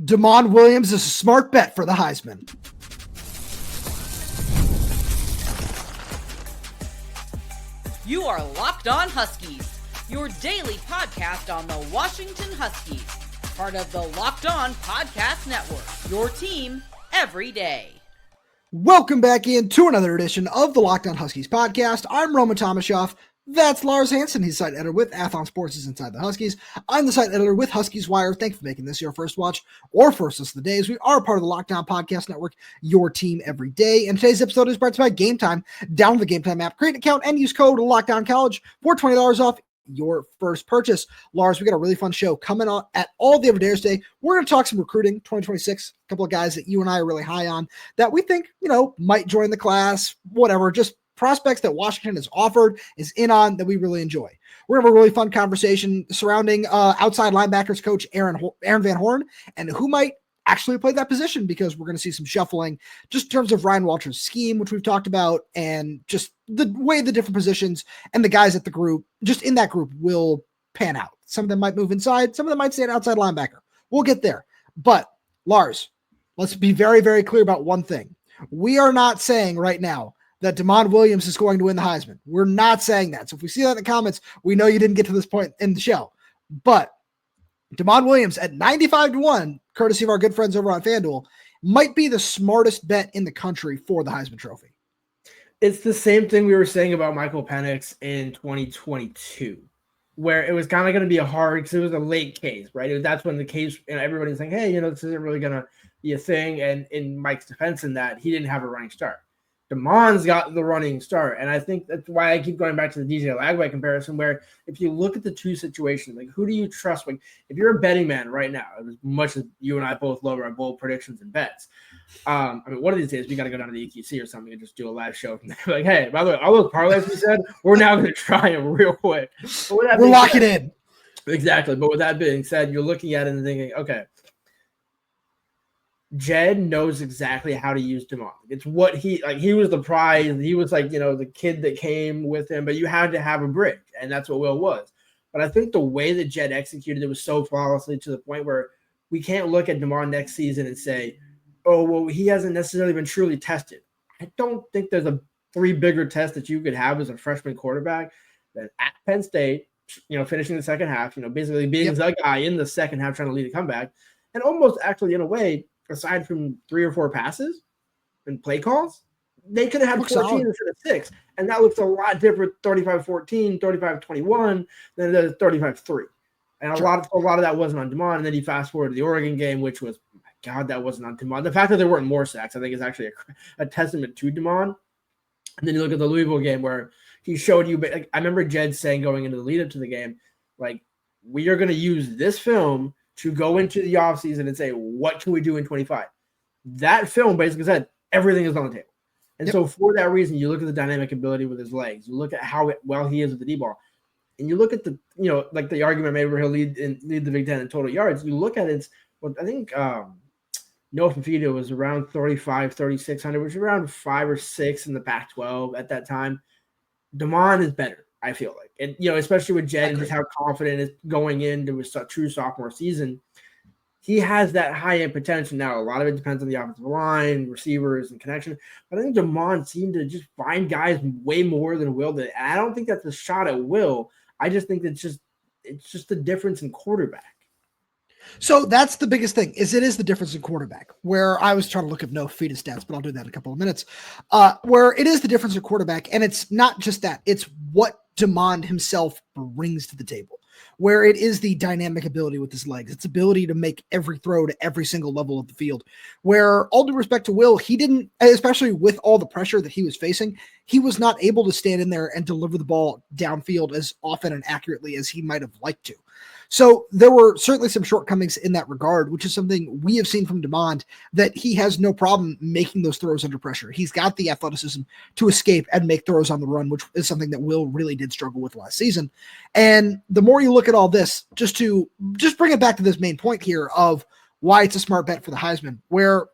Damon Williams is a smart bet for the Heisman. You are Locked On Huskies, your daily podcast on the Washington Huskies, part of the Locked On Podcast Network, your team every day. Welcome back into another edition of the Locked On Huskies podcast. I'm Tomashoff. That's Lars Hanson. He's site editor with Athlon Sports' Inside the Huskies. I'm the site editor with Huskies Wire. Thanks for making this your first watch or first listen of the days. We are part of the Locked On Podcast Network, your team every day. And today's episode is brought to you by Game Time. Download the Game Time app, create an account, and use code LOCKDOWNCollege for $20 off your first purchase. Lars, we got a really fun show coming on at all the Everydayers Day. We're going to talk some recruiting 2026, a couple of guys that you and I are really high on that we think, might join the class, whatever, just prospects that Washington has offered, is in on, that we really enjoy. We're going to have a really fun conversation surrounding outside linebackers coach Aaron Van Horn and who might actually play that position, because we're going to see some shuffling just in terms of Ryan Walters' scheme, which we've talked about, and just the way the different positions and the guys at the group, just in that group, will pan out. Some of them might move inside. Some of them might stay an outside linebacker. We'll get there. But Lars, let's be very, very clear about one thing. We are not saying right now that Damon Williams is going to win the Heisman. We're not saying that. So if we see that in the comments, we know you didn't get to this point in the show. But Damon Williams at 95-1, courtesy of our good friends over on FanDuel, might be the smartest bet in the country for the Heisman Trophy. It's the same thing we were saying about Michael Penix in 2022, where it was kind of going to be a hard, because it was a late case, right? That's when the case, and everybody's saying, hey, this isn't really going to be a thing. And in Mike's defense in that, he didn't have a running start. Damon's got the running start. And I think that's why I keep going back to the DJ Lagway comparison, where if you look at the two situations, like, who do you trust? Like, if you're a betting man right now, as much as you and I both love our bold predictions and bets, one of these days we got to go down to the EQC or something and just do a live show from there. Like, hey, by the way, all those parlays we said, we're now going to try them real quick. We're locking in. Exactly. But with that being said, you're looking at it and thinking, okay, Jedd knows exactly how to use Damon. It's what he was the prize. He was the kid that came with him, but you had to have a bridge, and that's what Will was. But I think the way that Jedd executed it was so flawlessly, to the point where we can't look at Damon next season and say, oh, well, he hasn't necessarily been truly tested. I don't think there's a three bigger test that you could have as a freshman quarterback than at Penn State, finishing the second half, basically being the guy in the second half trying to lead a comeback, and almost actually in a way, aside from 3 or 4 passes and play calls, they could have had 14 instead of 6. And that looks a lot different, 35-14, 35-21, than it does 35-3. And a lot of that wasn't on Damon. And then you fast forward to the Oregon game, which was, oh my God, that wasn't on Damon. The fact that there weren't more sacks, I think, is actually a testament to Damon. And then you look at the Louisville game, where he showed you, but I remember Jedd saying going into the lead up to the game, we are going to use this film to go into the offseason and say, what can we do in 25? That film basically said everything is on the table. And so for that reason, you look at the dynamic ability with his legs, you look at how well he is with the D-ball, and you look at the, the argument maybe where he'll lead the Big Ten in total yards. You look at it, I think Noah Fafita was around 3,600, which is around 5 or 6 in the Pac-12 at that time. Damon is better, I feel like. And, especially with Jedd and just how confident is going into his true sophomore season, he has that high-end potential. Now, a lot of it depends on the offensive line, receivers, and connection. But I think Damon seemed to just find guys way more than Will did. And I don't think that's a shot at Will. I just think it's just the difference in quarterback. So that's the biggest thing, is it is the difference in quarterback, where I was trying to look at no feet stats, but I'll do that in a couple of minutes, where it is the difference in quarterback. And it's not just that, it's what Damon himself brings to the table, where it is the dynamic ability with his legs, its ability to make every throw to every single level of the field, where, all due respect to Will, he didn't, especially with all the pressure that he was facing, he was not able to stand in there and deliver the ball downfield as often and accurately as he might have liked to. So there were certainly some shortcomings in that regard, which is something we have seen from Damon, that he has no problem making those throws under pressure. He's got the athleticism to escape and make throws on the run, which is something that Will really did struggle with last season. And the more you look at all this, just bring it back to this main point here of why it's a smart bet for the Heisman, where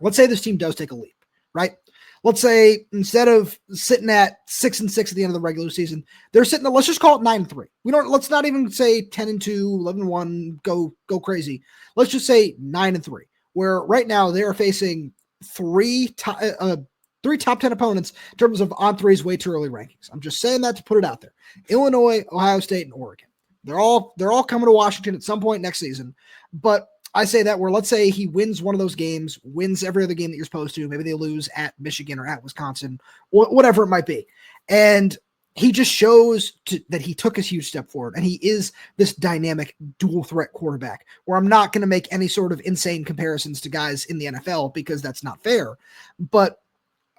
let's say this team does take a leap, right? Let's say instead of sitting at 6-6 at the end of the regular season, they're sitting at, let's just call it 9-3. Let's not even say 10-2, 11-1, go crazy. Let's just say 9-3, where right now they are facing three top 10 opponents in terms of on threes way too early rankings. I'm just saying that to put it out there. Illinois, Ohio State, and Oregon. They're all coming to Washington at some point next season. But I say that where, let's say he wins one of those games, wins every other game that you're supposed to. Maybe they lose at Michigan or at Wisconsin, whatever it might be. And he just shows that he took a huge step forward, and he is this dynamic dual threat quarterback, where I'm not going to make any sort of insane comparisons to guys in the NFL because that's not fair. But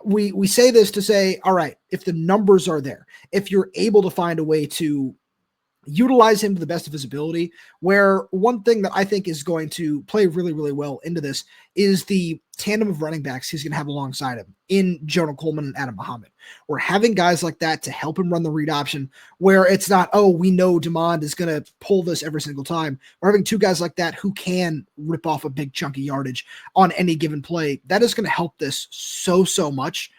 we say this to say, all right, if the numbers are there, if you're able to find a way to utilize him to the best of his ability, where one thing that I think is going to play really, really well into this is the tandem of running backs he's going to have alongside him in Jonah Coleman and Adam Muhammad. We're having guys like that to help him run the read option, where it's not, oh, we know Damond is going to pull this every single time. We're having two guys like that who can rip off a big chunky yardage on any given play. That is going to help this so much,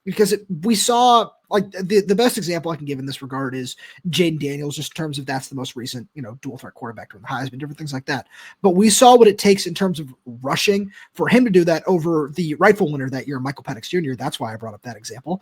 because we saw, like, the best example I can give in this regard is Jaden Daniels, just in terms of that's the most recent, dual threat quarterback to win the Heisman, different things like that. But we saw what it takes in terms of rushing for him to do that over the rightful winner that year, Michael Penix Jr. That's why I brought up that example.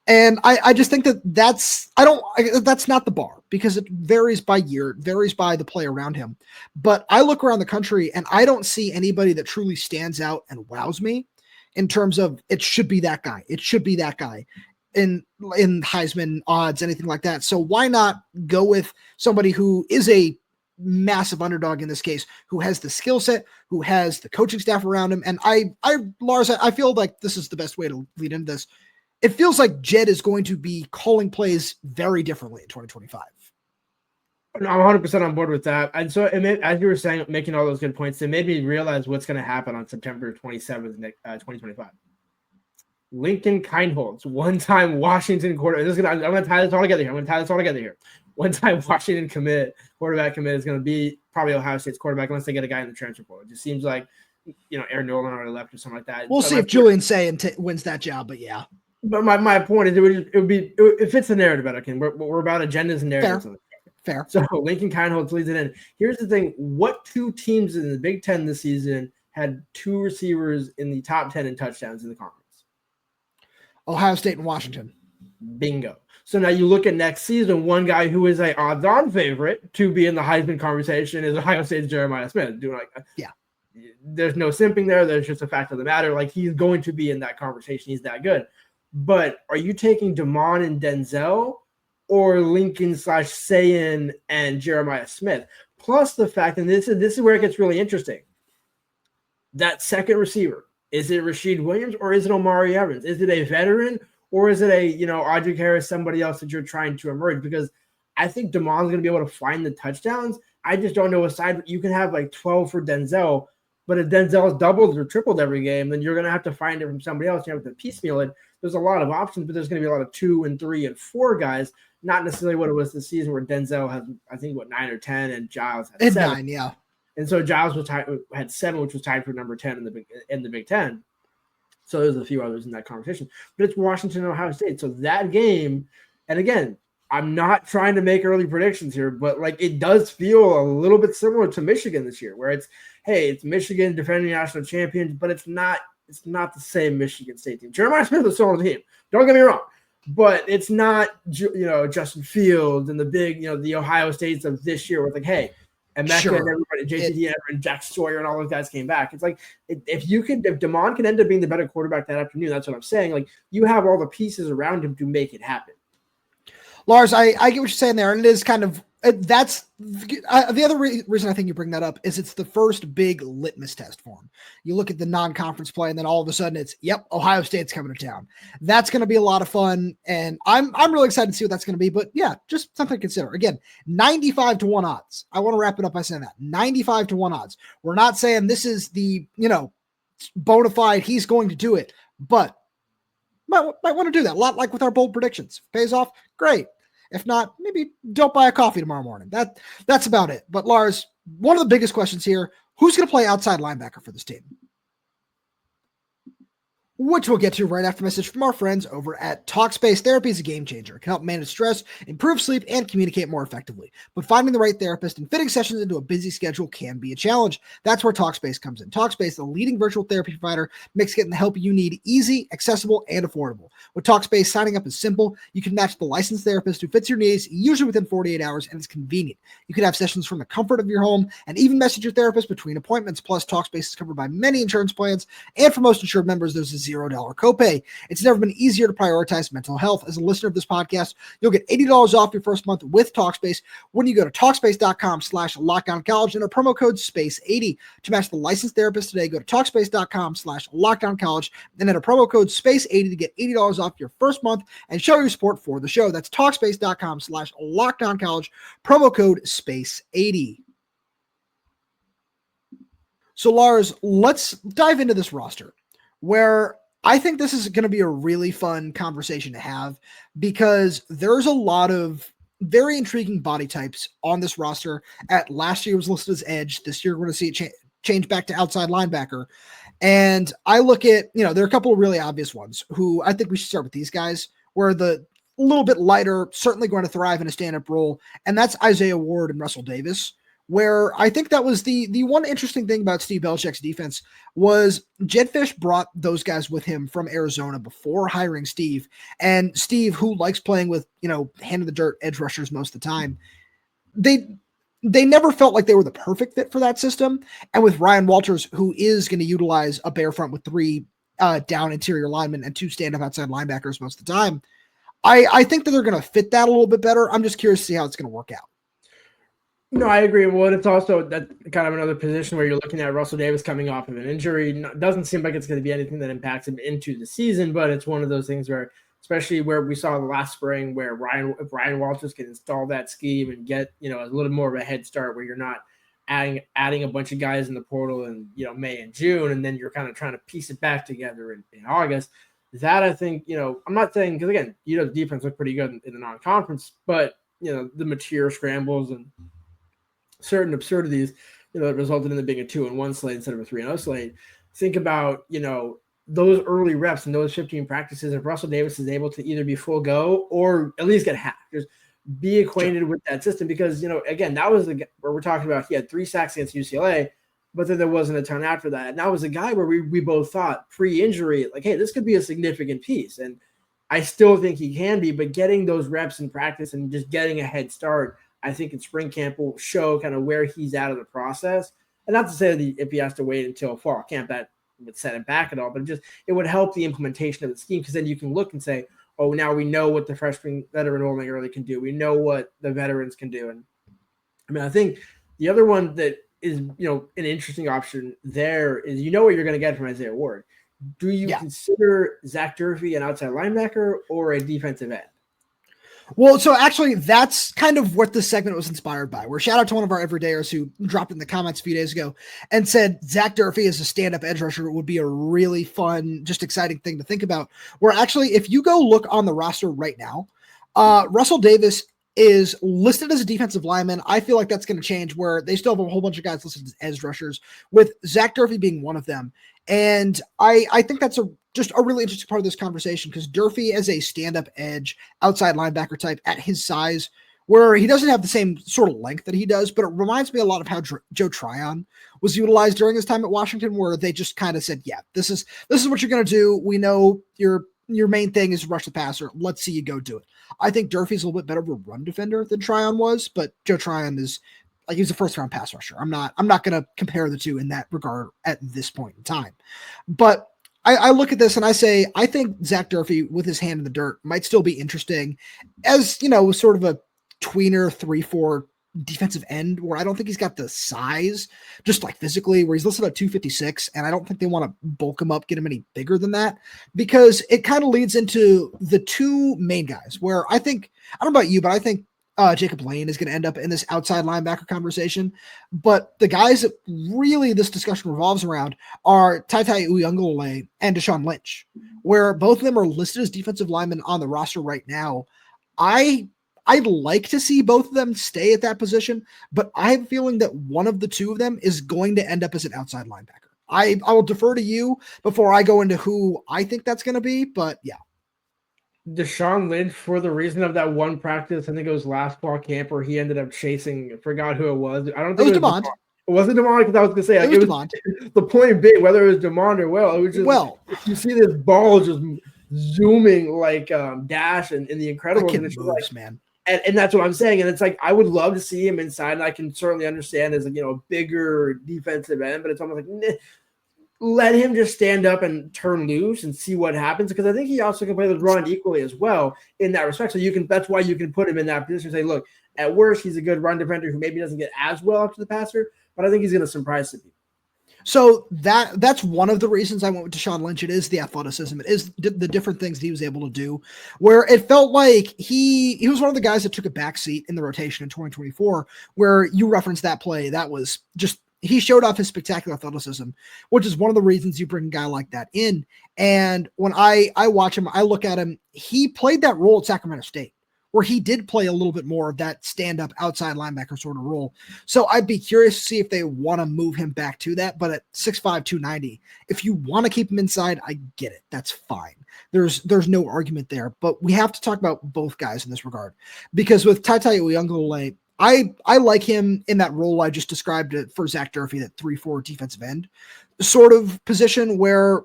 And I just think that's not the bar, because it varies by year, it varies by the play around him. But I look around the country and I don't see anybody that truly stands out and wows me in terms of it should be that guy. It should be that guy in Heisman odds, anything like that. So why not go with somebody who is a massive underdog in this case, who has the skill set, who has the coaching staff around him. And Lars, I feel like this is the best way to lead into this. It feels like Jedd is going to be calling plays very differently in 2025. I'm 100% on board with that. And so, as you were saying, making all those good points, it made me realize what's going to happen on September 27th, 2025. Lincoln Kindholz, one-time Washington quarterback. I'm going to tie this all together here. One-time Washington quarterback commit is going to be probably Ohio State's quarterback unless they get a guy in the transfer portal. It just seems like, Aaron Nolan already left or something like that. We'll see if Julian Sayin wins that job, but yeah. But my point is, it fits the narrative better. We're about agendas and narratives. Fair. So Lincoln Kindholz leads it in. Here's the thing. What two teams in the Big Ten this season had two receivers in the top 10 in touchdowns in the conference? Ohio State and Washington. Bingo. So now you look at next season, one guy who is a odds-on favorite to be in the Heisman conversation is Ohio State's Jeremiah Smith. There's no simping there. There's just a fact of the matter. Like, he's going to be in that conversation. He's that good. But are you taking Damon and Denzel or Lincoln/Sayin and Jeremiah Smith? Plus the fact, and this is where it gets really interesting, that second receiver, is it Rashid Williams or is it Omari Evans? Is it a veteran or is it a, Audrey Harris, somebody else that you're trying to emerge? Because I think Damon's going to be able to find the touchdowns. I just don't know aside. You can have like 12 for Denzel, but if Denzel's doubled or tripled every game, then you're going to have to find it from somebody else. You have to piecemeal it. There's a lot of options, but there's going to be a lot of 2 and 3 and 4 guys. Not necessarily what it was this season where Denzel has, I think, 9 or 10, and Giles had 7. 9, yeah. And so Giles had 7, which was tied for number 10 in the Big Ten. So there's a few others in that conversation. But it's Washington and Ohio State. So that game, and again, I'm not trying to make early predictions here, but like it does feel a little bit similar to Michigan this year, where it's Michigan defending national champions, but it's not the same Michigan State team. Jeremiah Smith is still on the team. Don't get me wrong. But it's not, Justin Fields and the big, the Ohio States of this year with like, hey, and Mecca and everybody, JT and Jack Sawyer and all those guys came back. It's like, if Damon can end up being the better quarterback that afternoon, that's what I'm saying. Like, you have all the pieces around him to make it happen. Lars, I get what you're saying there. And it is kind of, that's the other reason I think you bring that up is it's the first big litmus test for him. You look at the non-conference play and then all of a sudden it's, Ohio State's coming to town. That's going to be a lot of fun. And I'm really excited to see what that's going to be, but yeah, just something to consider. Again, 95-1 odds. I want to wrap it up by saying that 95-1 odds. We're not saying this is the, bona fide, he's going to do it, but might want to do that. A lot like with our bold predictions. If it pays off, great. If not, maybe don't buy a coffee tomorrow morning. That's about it. But Lars, one of the biggest questions here, who's going to play outside linebacker for this team? which we'll get to right after a message from our friends over at Talkspace. Therapy is a game changer. It can help manage stress, improve sleep, and communicate more effectively. But finding the right therapist and fitting sessions into a busy schedule can be a challenge. That's where Talkspace comes in. Talkspace, the leading virtual therapy provider, makes getting the help you need easy, accessible, and affordable. With Talkspace, signing up is simple. You can match the licensed therapist who fits your needs, usually within 48 hours, and it's convenient. You can have sessions from the comfort of your home and even message your therapist between appointments. Plus, Talkspace is covered by many insurance plans, and for most insured members, there's a $0 copay. It's never been easier to prioritize mental health. As a listener of this podcast, you'll get $80 off your first month with Talkspace when you go to Talkspace.com/LockedOnCollege and our promo code SPACE80 to match the licensed therapist today. Go to Talkspace.com/LockedOnCollege and enter promo code SPACE80 to get $80 off your first month and show your support for the show. That's Talkspace.com/LockedOnCollege, promo code SPACE80. So Lars, let's dive into this roster, where I think this is going to be a really fun conversation to have because there's a lot of very intriguing body types on this roster. At last year it was listed as edge. This year we're going to see it change back to outside linebacker. And I look at, there are a couple of really obvious ones who I think we should start with these guys, where the a little bit lighter, certainly going to thrive in a stand-up role. And that's Isaiah Ward and Russell Davis, where I think that was the one interesting thing about Steve Belichick's defense was Jedd Fisch brought those guys with him from Arizona before hiring Steve. And Steve, who likes playing with, hand in the dirt edge rushers most of the time, they never felt like they were the perfect fit for that system. And with Ryan Walters, who is going to utilize a bare front with 3 down interior linemen and 2 stand-up outside linebackers most of the time, I think that they're going to fit that a little bit better. I'm just curious to see how it's going to work out. No, I agree. Well, it's also that kind of another position where you're looking at Russell Davis coming off of an injury. Doesn't seem like it's going to be anything that impacts him into the season, but it's one of those things where, especially where we saw the last spring, where if Ryan Walters can install that scheme and get a little more of a head start, where you're not adding a bunch of guys in the portal in May and June, and then you're kind of trying to piece it back together in August. That I think I'm not saying, because again the defense looked pretty good in the non-conference, but the material scrambles and certain absurdities, that resulted in it being a 2-1 slate instead of a 3-0 slate. Think about, those early reps and those 15 practices. If Russell Davis is able to either be full go or at least get half, just be acquainted with that system. Because, again, that was where we're talking about. He had 3 sacks against UCLA, but then there wasn't a ton after that. And that was a guy where we both thought pre-injury, like, hey, this could be a significant piece. And I still think he can be, but getting those reps in practice and just getting a head start, I think in spring camp will show kind of where he's at of the process. And not to say that if he has to wait until fall camp, that would set him back at all, but it would help the implementation of the scheme, because then you can look and say, oh, now we know what the freshman veteran rolling early can do. We know what the veterans can do. And I think the other one that is, an interesting option there is, what you're going to get from Isaiah Ward. Do you consider Zach Durfee an outside linebacker or a defensive end? Well, so actually, that's kind of what this segment was inspired by. Where shout out to one of our everydayers who dropped in the comments a few days ago and said Zach Durfee as a stand-up edge rusher would be a really fun, just exciting thing to think about. Where actually, if you go look on the roster right now, Russell Davis is listed as a defensive lineman. I feel like that's going to change, where they still have a whole bunch of guys listed as edge rushers, with Zach Durfee being one of them. And I think that's just a really interesting part of this conversation, because Durfee as a stand-up edge outside linebacker type at his size, where he doesn't have the same sort of length that he does, but it reminds me a lot of how Joe Tryon was utilized during his time at Washington, where they just kind of said, yeah, this is what you're going to do. We know your main thing is rush the passer. Let's see you go do it. I think Durfee's a little bit better of a run defender than Tryon was, but Joe Tryon is like, he's a first-round pass rusher. I'm not going to compare the two in that regard at this point in time. But I look at this and I say, I think Zach Durfee with his hand in the dirt might still be interesting as, sort of a tweener 3-4 defensive end, where I don't think he's got the size, just like physically, where he's listed at 256. And I don't think they want to bulk him up, get him any bigger than that, because it kind of leads into the 2 main guys where I don't know about you, but I think Jacob Lane is going to end up in this outside linebacker conversation. But the guys that really this discussion revolves around are Tai Uyunglele and Deshaun Lynch, where both of them are listed as defensive linemen on the roster right now. I'd like to see both of them stay at that position, but I have a feeling that one of the 2 of them is going to end up as an outside linebacker. I will defer to you before I go into who I think that's going to be. But yeah. Deshaun Lynch, for the reason of that one practice, I think it was last fall camp where he ended up chasing, I forgot who it was. I don't think it was DeMond. It wasn't DeMond, because I was going to say, like, it was DeMond. The point being, whether it was DeMond or Will, it was just, you see this ball just zooming like Dash and the Incredibles. And moves, man. And that's what I'm saying. And it's like, I would love to see him inside, and I can certainly understand as a bigger defensive end, but it's almost like, let him just stand up and turn loose and see what happens. Because I think he also can play the run equally as well in that respect. So that's why you can put him in that position and say, look, at worst, he's a good run defender who maybe doesn't get as well up to the passer, but I think he's going to surprise some people. So that's one of the reasons I went with Deshaun Lynch. It is the athleticism. It is the different things that he was able to do, where it felt like he was one of the guys that took a backseat in the rotation in 2024, where you referenced that play. That was just, he showed off his spectacular athleticism, which is one of the reasons you bring a guy like that in. And when I watch him, I look at him, he played that role at Sacramento State, where he did play a little bit more of that stand-up outside linebacker sort of role. So I'd be curious to see if they want to move him back to that. But at 6'5", 290, if you want to keep him inside, I get it. That's fine. There's no argument there. But we have to talk about both guys in this regard. Because with TI Uma-Cais, I like him in that role I just described it for Zach Durfee, that 3-4 defensive end sort of position, where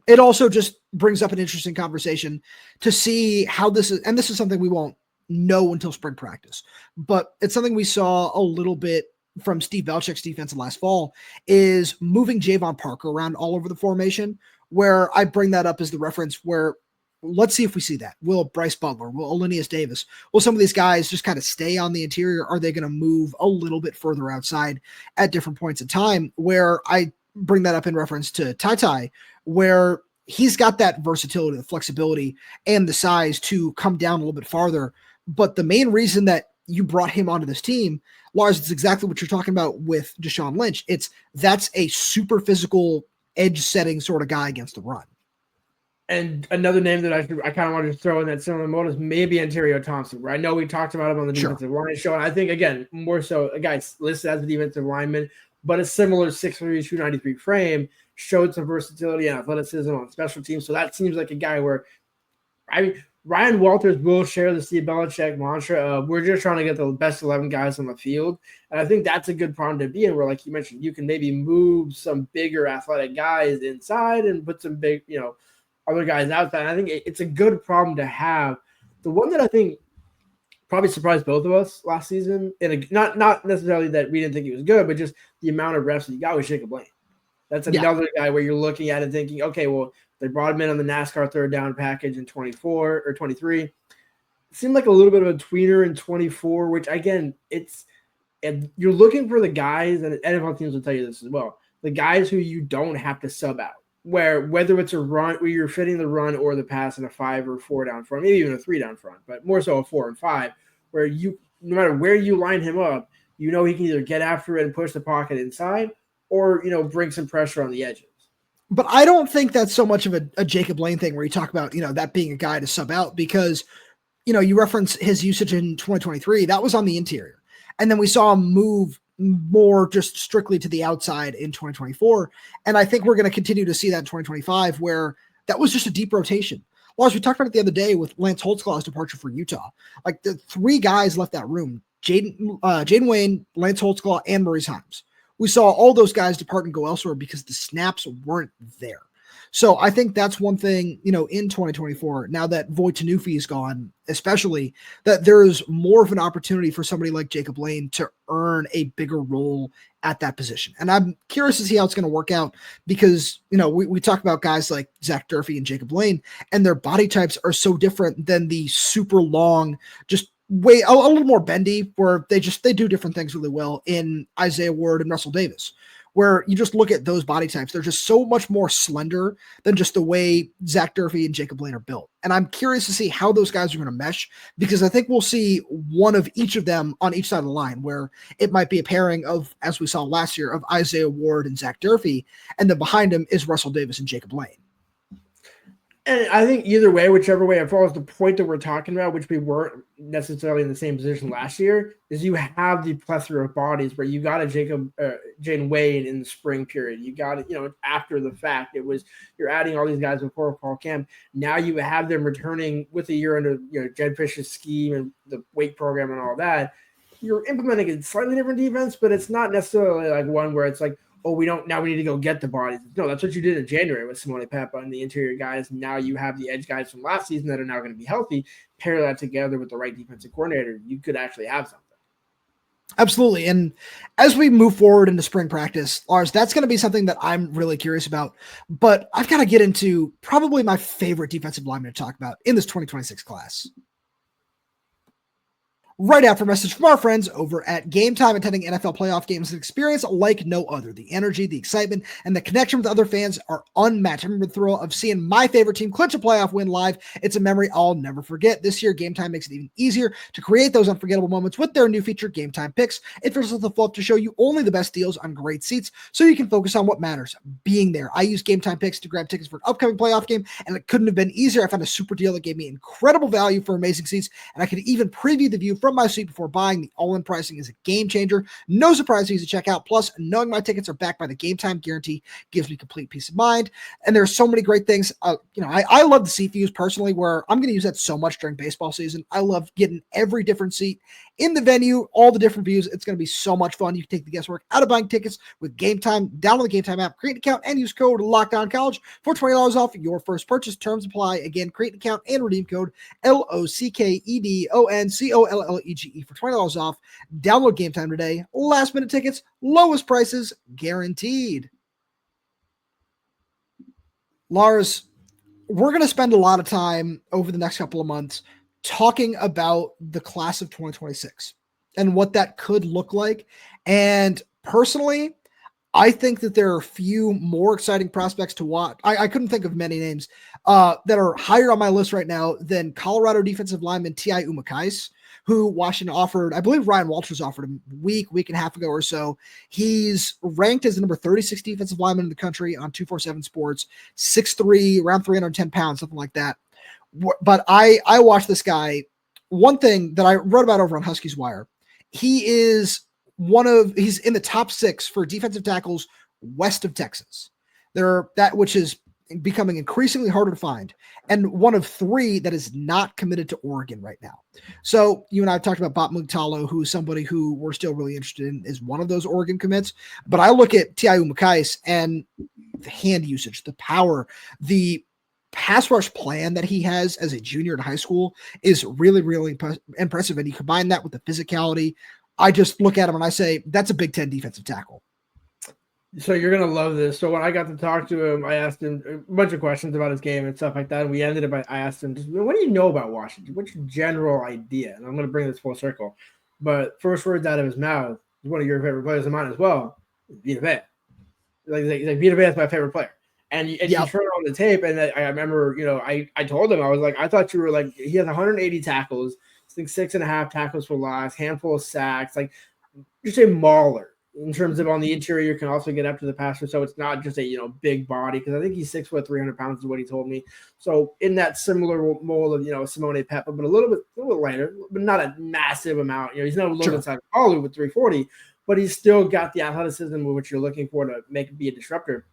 it also just brings up an interesting conversation to see how this is. And this is something we won't know until spring practice, but it's something we saw a little bit from Steve Belichick's defense last fall, is moving Javon Parker around all over the formation, where I bring that up as the reference where, let's see if we see that. Will Bryce Butler, will Olinius Davis, will some of these guys just kind of stay on the interior? Are they going to move a little bit further outside at different points in time? Where I bring that up in reference to TI, where he's got that versatility, the flexibility, and the size to come down a little bit farther. But the main reason that you brought him onto this team, Lars, it's exactly what you're talking about with Deshaun Lynch. That's a super physical edge setting sort of guy against the run. And another name that I kind of wanted to throw in that similar mode is maybe Ontario Thompson, where I know we talked about him on the defensive line show. And I think, again, more so a guy listed as a defensive lineman, but a similar 6'3", 293 frame, showed some versatility and athleticism on special teams. So that seems like a guy where Ryan Walters will share the Steve Belichick mantra of, we're just trying to get the best 11 guys on the field. And I think that's a good problem to be in, where, like you mentioned, you can maybe move some bigger athletic guys inside and put some big, other guys outside. And I think it's a good problem to have. The one that I think probably surprised both of us last season, and not necessarily that we didn't think he was good, but just the amount of reps that he got was Jacob Lane. That's another guy where you're looking at it thinking, okay, well, they brought him in on the NASCAR third down package in 24 or 23. It seemed like a little bit of a tweener in 24, which, again, and you're looking for the guys, and NFL teams will tell you this as well, the guys who you don't have to sub out, whether it's a run where you're fitting the run or the pass in a 5 or 4 down front, maybe even a 3 down front, but more so a 4 and 5, where you, no matter where you line him up, he can either get after it and push the pocket inside, or bring some pressure on the edges. But I don't think that's so much of a Jacob Lane thing where you talk about that being a guy to sub out, because you reference his usage in 2023, that was on the interior, and then we saw him move more just strictly to the outside in 2024. And I think we're going to continue to see that in 2025, where that was just a deep rotation. Lars, we talked about it the other day with Lance Holtzclaw's departure for Utah. Like, the 3 guys left that room, Jaden Wayne, Lance Holtzclaw, and Maurice Himes. We saw all those guys depart and go elsewhere because the snaps weren't there. So I think that's one thing, in 2024, now that Voit Tanufi is gone, especially, that there's more of an opportunity for somebody like Jacob Lane to earn a bigger role at that position. And I'm curious to see how it's going to work out, because, we talk about guys like Zach Durfee and Jacob Lane, and their body types are so different than the super long, just way a little more bendy, where they do different things really well in Isaiah Ward and Russell Davis, where you just look at those body types. They're just so much more slender than just the way Zach Durfee and Jacob Lane are built. And I'm curious to see how those guys are going to mesh, because I think we'll see one of each of them on each side of the line, where it might be a pairing of, as we saw last year, of Isaiah Ward and Zach Durfee, and then behind him is Russell Davis and Jacob Lane. And I think either way, whichever way it falls, the point that we're talking about, which we weren't necessarily in the same position last year, is you have the plethora of bodies where you got a Jaden Wade in the spring period. You got it, after the fact. It was you're adding all these guys before fall camp. Now you have them returning with a year under Jedd Fisch's scheme and the weight program and all that. You're implementing a slightly different defense, but it's not necessarily like one where it's like, oh, we need to go get the bodies. No, that's what you did in January with Simone Peppa and the interior guys. Now you have the edge guys from last season that are now going to be healthy. Pair that together with the right defensive coordinator, you could actually have something. Absolutely. And as we move forward into spring practice, Lars, that's going to be something that I'm really curious about. But I've got to get into probably my favorite defensive lineman to talk about in this 2026 class. Right after a message from our friends over at Game Time. Attending NFL playoff games is an experience like no other. The energy, the excitement, and the connection with other fans are unmatched. I remember the thrill of seeing my favorite team clinch a playoff win live. It's a memory I'll never forget. This year, Game Time makes it even easier to create those unforgettable moments with their new feature, Game Time Picks. It feels like the flip to show you only the best deals on great seats so you can focus on what matters, being there. I use Game Time Picks to grab tickets for an upcoming playoff game, and it couldn't have been easier. I found a super deal that gave me incredible value for amazing seats, and I could even preview the view from my seat before buying. The all-in pricing is a game changer. No surprise fees to check out. Plus, knowing my tickets are backed by the Game Time guarantee gives me complete peace of mind. And there's so many great things. I love the seat views personally, where I'm going to use that so much during baseball season. I love getting every different seat in the venue, all the different views. It's going to be so much fun. You can take the guesswork out of buying tickets with Game Time. Download the Game Time app, create an account, and use code LOCKEDONCollege for $20 off your first purchase. Terms apply. Again, create an account and redeem code LOCKEDONCOLLEGE for $20 off. Download Game Time today. Last minute tickets, lowest prices guaranteed. Lars, we're going to spend a lot of time over the next couple of months talking about the class of 2026 and what that could look like. And personally, I think that there are a few more exciting prospects to watch. I couldn't think of many names that are higher on my list right now than Colorado defensive lineman TI Uma-Cais, who Washington offered. I believe Ryan Walters offered him a week and a half ago or so. He's ranked as the number 36 defensive lineman in the country on 247 Sports, 6'3", around 310 pounds, something like that. But I watched this guy. One thing that I wrote about over on Huskies Wire, he's in the top 6 for defensive tackles west of Texas. Which is becoming increasingly harder to find, and one of 3 that is not committed to Oregon right now. So you and I have talked about Bob Mugtalo, who is somebody who we're still really interested in, is one of those Oregon commits. But I look at TI Uma-Cais and the hand usage, the power, the pass rush plan that he has as a junior in high school is really, really impressive. And you combine that with the physicality. I just look at him and I say, that's a Big Ten defensive tackle. So you're going to love this. So when I got to talk to him, I asked him a bunch of questions about his game and stuff like that. And we ended up, I asked him, what do you know about Washington? What's your general idea? And I'm going to bring this full circle. But first words out of his mouth, one of your favorite players of mine as well, Vita Vea. Like Vita Vea is my favorite player. And you turn on the tape, and I remember, I told him, I was like, I thought you were like, he has 180 tackles, I think 6.5 tackles for loss, handful of sacks, like just a mauler in terms of on the interior. You can also get up to the passer, so it's not just a big body, because I think he's 6 foot 300 pounds is what he told me. So in that similar mold of Simone Peppa, but a little bit lighter, but not a massive amount. He's not a little inside Hollywood with 340, but he's still got the athleticism which you're looking for to be a disruptor.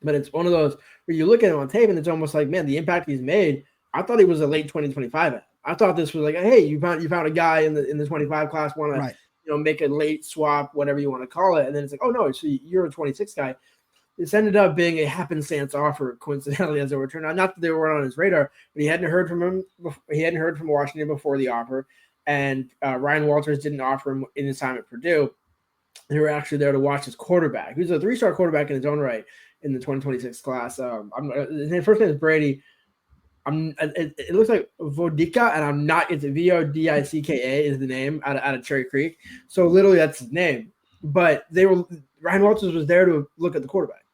But it's one of those where you look at him on tape and it's almost like, man, the impact he's made. I thought he was a late 2025. I thought this was like, hey, you found a guy in the 25 class, want to make a late swap, whatever you want to call it. And then it's like, oh no, so you're a 26 guy. This ended up being a happenstance offer, coincidentally, as it turned out. Not that they weren't on his radar, but he hadn't heard from him. He hadn't heard from Washington before the offer, and Ryan Walters didn't offer him in his time at Purdue. They were actually there to watch his quarterback, who's a 3-star quarterback in his own right in the 2026 class. His first name is Brady. It looks like Vodicka, and I'm not. It's Vodicka is the name out of Cherry Creek. So literally that's his name. But Ryan Walters was there to look at the quarterback,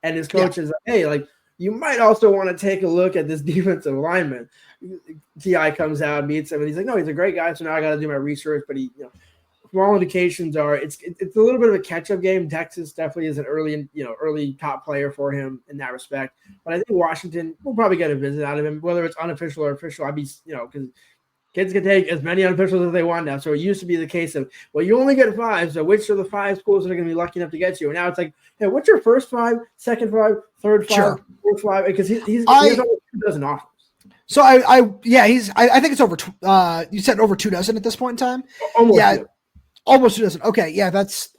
and his coach is like, hey, like you might also want to take a look at this defensive lineman. Ti comes out, meets him, and he's like, no, he's a great guy. So now I got to do my research. But he small indications are it's a little bit of a catch-up game. Texas definitely is an early top player for him in that respect. But I think Washington will probably get a visit out of him, whether it's unofficial or official. I'd be, because kids can take as many unofficials as they want now. So it used to be the case of, well, you only get 5. So which are the 5 schools that are going to be lucky enough to get you? And now it's like, hey, what's your first 5, second 5, third 5, Sure. fourth 5? Because he has almost 2 dozen offers. So I think it's over. You said over 2 dozen at this point in time. Almost. Yeah, almost 2 dozen. Okay, yeah,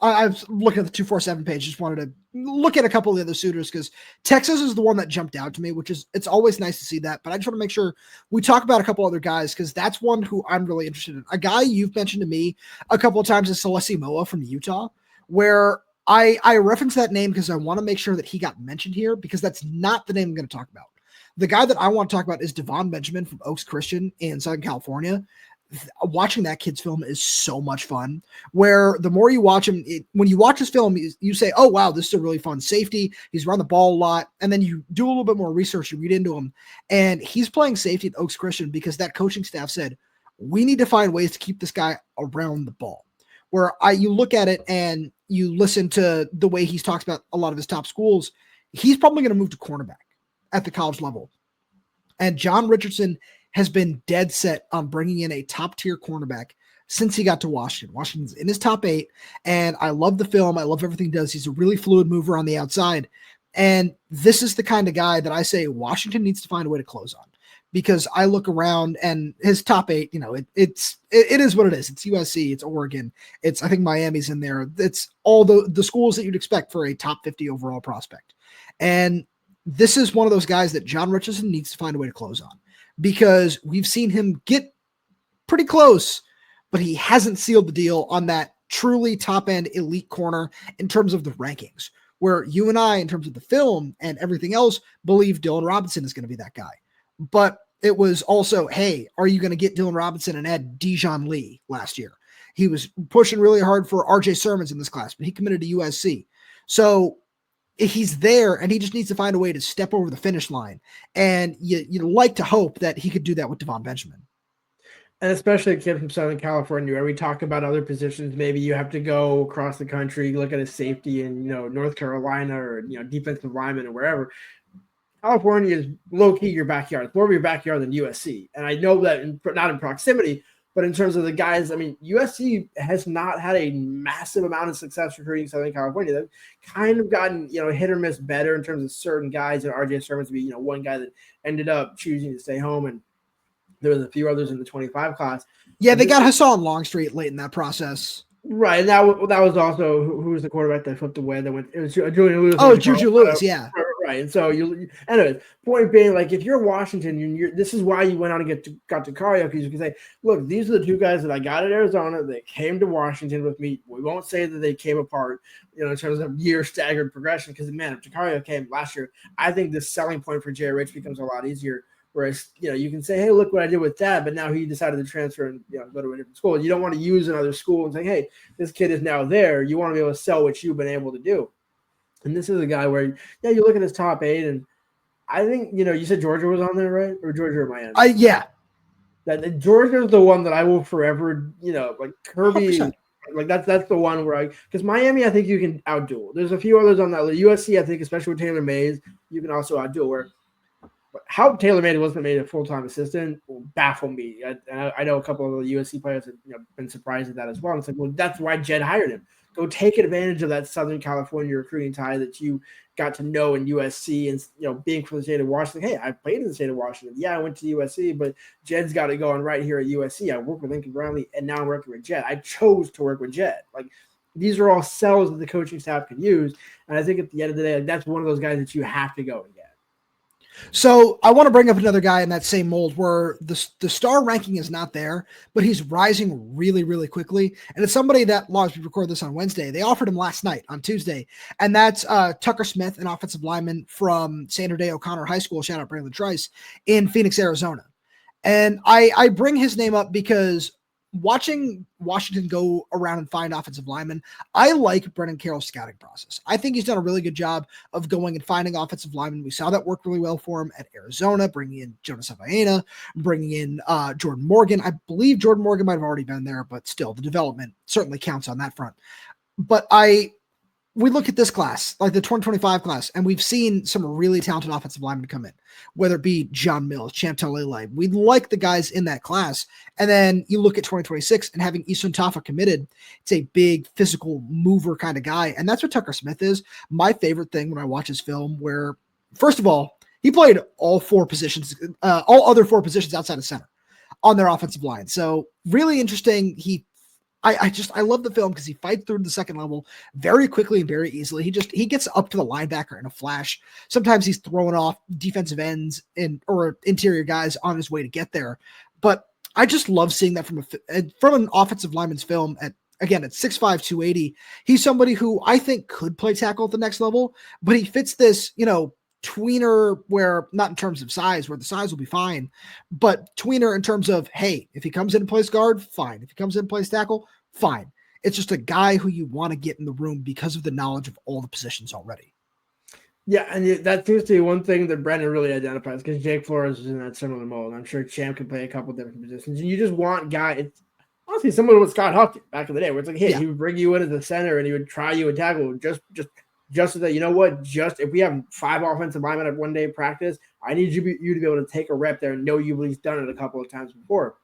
I was looking at the 247 page. Just wanted to look at a couple of the other suitors because Texas is the one that jumped out to me, which is it's always nice to see that. But I just want to make sure we talk about a couple other guys because that's one who I'm really interested in. A guy you've mentioned to me a couple of times is Celesi Moa from Utah, where I reference that name because I want to make sure that he got mentioned here because that's not the name I'm going to talk about. The guy that I want to talk about is Davon Benjamin from Oaks Christian in Southern California. Watching that kid's film is so much fun, where the more you watch him, when you watch his film, you say, oh, wow, this is a really fun safety. He's run the ball a lot. And then you do a little bit more research, you read into him, and he's playing safety at Oaks Christian because that coaching staff said, we need to find ways to keep this guy around the ball. Where you look at it and you listen to the way he talks about a lot of his top schools, he's probably going to move to cornerback at the college level. And John Richardson has been dead set on bringing in a top-tier cornerback since he got to Washington. Washington's in his top 8, and I love the film. I love everything he does. He's a really fluid mover on the outside. And this is the kind of guy that I say Washington needs to find a way to close on because I look around and his top 8, it is what it is. It's USC, it's Oregon, I think Miami's in there. It's all the schools that you'd expect for a top 50 overall prospect. And this is one of those guys that John Richardson needs to find a way to close on because we've seen him get pretty close, but he hasn't sealed the deal on that truly top-end elite corner in terms of the rankings, where you and I, in terms of the film and everything else, believe Dylan Robinson is going to be that guy. But it was also, hey, are you going to get Dylan Robinson and add Dijon Lee last year? He was pushing really hard for RJ Sermons in this class, but he committed to USC. So he's there and he just needs to find a way to step over the finish line. And you'd like to hope that he could do that with Davon Benjamin. And especially a kid from Southern California, where we talk about other positions, maybe you have to go across the country, look at a safety in, North Carolina or, defensive lineman or wherever. California is low-key your backyard. It's more of your backyard than USC. And I know that not in proximity, but in terms of the guys, USC has not had a massive amount of success recruiting Southern California. They've kind of gotten, hit or miss better in terms of certain guys, and RJ Sermons to be, one guy that ended up choosing to stay home. And there was a few others in the 25 class. Yeah, they got Hassan Longstreet late in that process. Right. And that was also who was the quarterback that flipped away. It was Julian Lewis. Oh, Juju Lewis, yeah. Right. And so anyways, point being, like, if you're Washington, this is why you went out and got to Dacario, because you can say, look, these are the 2 guys that I got at Arizona. They came to Washington with me. We won't say that they came apart, in terms of year staggered progression, because, man, if Dacario came last year, I think this selling point for Jay Rich becomes a lot easier. Whereas, you can say, hey, look what I did with that, but now he decided to transfer and go to a different school. You don't want to use another school and say, hey, this kid is now there. You want to be able to sell what you've been able to do. And this is a guy where, you look at his top 8, and I think, you said Georgia was on there, right? Or Georgia or Miami? Yeah. That Georgia is the one that I will forever, like Kirby, 100%. Like that's the one where because Miami, I think you can outduel. There's a few others on that list. USC, I think, especially with Taylor Mays, you can also outduel. Where how Taylor Mays wasn't made a full-time assistant will baffle me. I know a couple of the USC players have been surprised at that as well. And it's like, well, that's why Jedd hired him. Go take advantage of that Southern California recruiting tie that you got to know in USC and, being from the state of Washington. Hey, I played in the state of Washington. Yeah, I went to USC, but Jedd's got it going right here at USC. I worked with Lincoln Brownlee, and now I'm working with Jedd. I chose to work with Jedd. Like, these are all sells that the coaching staff can use. And I think at the end of the day, that's one of those guys that you have to go and get. So I want to bring up another guy in that same mold where the star ranking is not there, but he's rising really, really quickly. And it's somebody that, Lars, we record this on Wednesday. They offered him last night on Tuesday. And that's Tucker Smith, an offensive lineman from Sandra Day O'Connor High School, shout out Brandon Trice, in Phoenix, Arizona. And I bring his name up because watching Washington go around and find offensive linemen, I like Brennan Carroll's scouting process. I think he's done a really good job of going and finding offensive linemen. We saw that work really well for him at Arizona, bringing in Jonas Avaina, bringing in Jordan Morgan. I believe Jordan Morgan might have already been there, but still, the development certainly counts on that front. But we look at this class, like the 2025 class, and we've seen some really talented offensive linemen come in, whether it be John Mills, Chantel Lele. We like the guys in that class. And then you look at 2026 and having Easton Taffa committed, it's a big physical mover kind of guy. And that's what Tucker Smith is. My favorite thing when I watch his film, where, first of all, he played all other 4 positions outside of center on their offensive line. So really interesting. I love the film because he fights through the second level very quickly and very easily. He gets up to the linebacker in a flash. Sometimes he's throwing off defensive ends or interior guys on his way to get there. But I just love seeing that from an offensive lineman's film at 6'5", 280. He's somebody who I think could play tackle at the next level, but he fits this, tweener where, not in terms of size, where the size will be fine, but tweener in terms of, hey, if he comes in and plays guard, fine. If he comes in and plays tackle, fine. It's just a guy who you want to get in the room because of the knowledge of all the positions already. Yeah, and that seems to be one thing that Brendan really identifies, because Jake Flores is in that similar mold. I'm sure Champ can play a couple different positions. And you just want guys, honestly, similar with Scott Huff back in the day, where it's like, hey, he would bring you in as a center and he would try you and tackle just so that, you know what, just if we have 5 offensive linemen at one day practice, I need you to be able to take a rep there and know you've at least done it a couple of times before.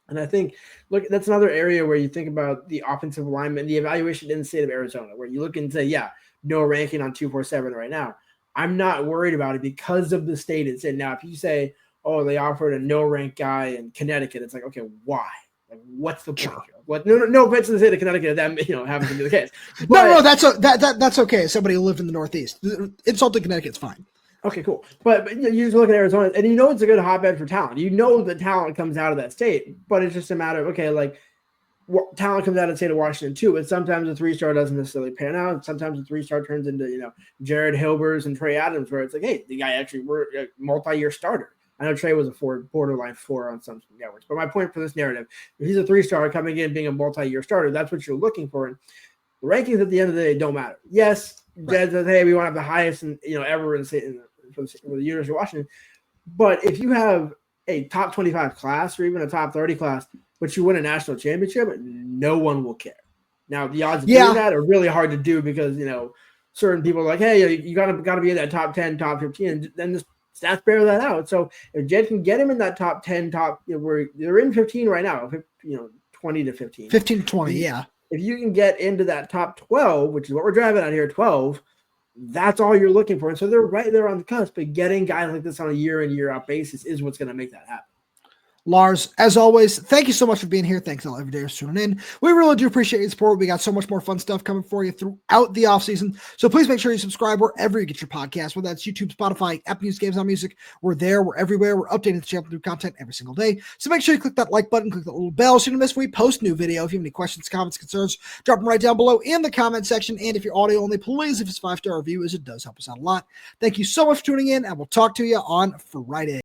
And I think, look, that's another area where you think about the offensive lineman, the evaluation in the state of Arizona, where you look and say, yeah, no ranking on 247 right now. I'm not worried about it because of the state it's in. Now, if you say, oh, they offered a no rank guy in Connecticut, it's like, okay, why? Like, what's the point? Sure. What? No offense to the state of Connecticut, that happens to be the case. But, no, that's okay. Somebody who lived in the Northeast, insulting Connecticut's fine. Okay, cool. But you just look at Arizona, and it's a good hotbed for talent. The talent comes out of that state, but it's just a matter of, okay, like, talent comes out of the state of Washington too, but sometimes a 3-star doesn't necessarily pan out. Sometimes a 3-star turns into, Jared Hilbers and Trey Adams, where it's like, hey, the guy actually were a multi-year starter. I know Trey was a borderline 4 on some networks, but my point for this narrative, if he's a 3-star coming in being a multi-year starter, that's what you're looking for. And the rankings at the end of the day don't matter. Yes, Jedd says, hey, we want to have the highest ever in the University of Washington. But if you have a top 25 class or even a top 30 class, but you win a national championship, no one will care. Now, the odds of doing that are really hard to do because, certain people are like, hey, you got to be in that top 10, top 15, and then the stats bear that out. So if Jedd can get him in that top 10, where they're in 15 right now, 20 to 15. 15 to 20, yeah. If you can get into that top 12, which is what we're driving at here, 12, that's all you're looking for. And so they're right there on the cusp, but getting guys like this on a year in, year out basis is what's going to make that happen. Lars, as always, thank you so much for being here. Thanks all every day for tuning in. We really do appreciate your support. We got so much more fun stuff coming for you throughout the offseason. So please make sure you subscribe wherever you get your podcast, whether that's YouTube, Spotify, Apple Music, Games on Music. We're there. We're everywhere. We're updating the channel, new content every single day. So make sure you click that like button, click that little bell so you don't miss when we post new video. If you have any questions, comments, concerns, drop them right down below in the comment section. And if you're audio only, please, if it's 5-star review, as it does help us out a lot. Thank you so much for tuning in, and we'll talk to you on Friday.